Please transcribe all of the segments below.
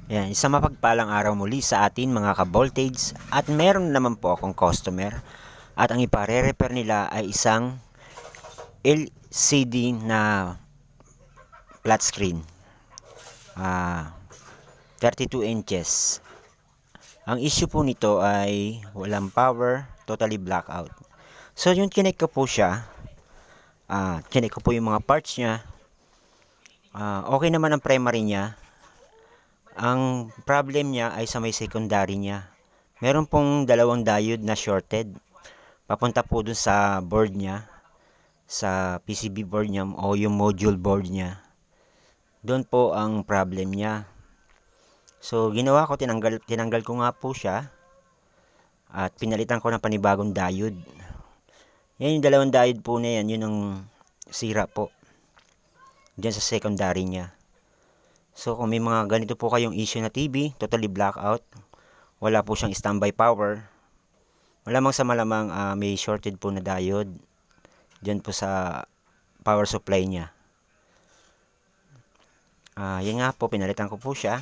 Ayan, isang mapagpalang araw muli sa atin mga ka-voltage at meron naman po akong customer at ang ipare-repair nila ay isang LCD na flat screen, 32 inches. Ang issue po nito ay walang power, totally blackout. So yung chinek ko po siya, chinek ko po yung mga parts niya, okay naman ang primary niya. Ang problem niya ay sa may secondary niya. Meron pong dalawang diode na shorted. Papunta po dun sa board niya, sa PCB board niya o yung module board niya. Doon po ang problem niya. So ginawa ko, tinanggal ko nga po siya at pinalitan ko ng panibagong diode. Yan yung dalawang diode po na yan, yun ang sira po dyan sa secondary niya. So kung may mga ganito po kayong issue na TV, totally blackout, wala po siyang standby power, malamang sa malamang may shorted po na diode dyan po sa power supply niya. Yan nga po, pinalitan ko po siya.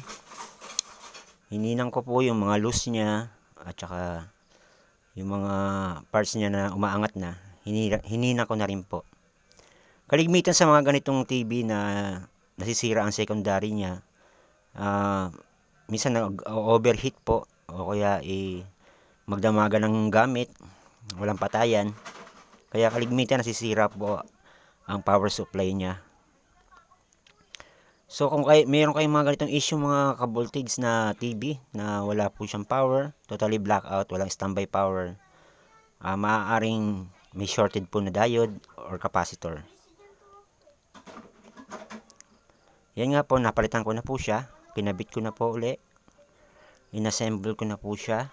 Hininang ko po yung mga loose niya at saka yung mga parts niya na umaangat na, hinina ko na rin po. Kaligmitan sa mga ganitong TV na nasisira ang secondary niya, minsan nag-overheat po o kaya magdamagan ng gamit, walang patayan, kaya kaligmitan nasisira po ang power supply niya. So kung mayroon kayong mga ganitong issue mga ka-voltage na TV na wala po siyang power, totally blackout, walang standby power, maaaring may shorted po na diode or capacitor. Yan nga po, napalitan ko na po siya. Pinabit ko na po uli. Inassemble ko na po siya.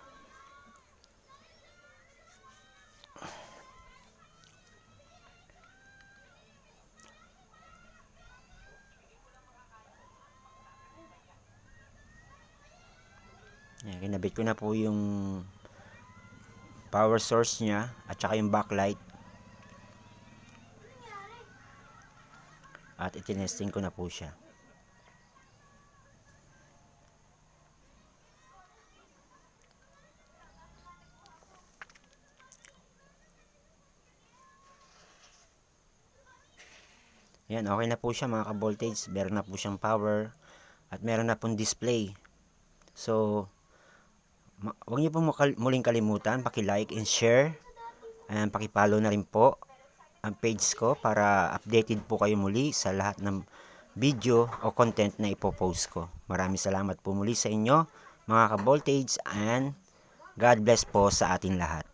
Yan, kinabit ko na po yung power source niya at saka yung backlight. At itinesting ko na po siya. Yan, okay na po siya mga ka-voltage. Meron na po siyang power at meron na pong display. So, huwag niyo po muling kalimutan, paki-like and share. And paki-follow na rin po ang page ko para updated po kayo muli sa lahat ng video o content na ipopost ko. Maraming salamat po muli sa inyo mga ka-voltage and God bless po sa ating lahat.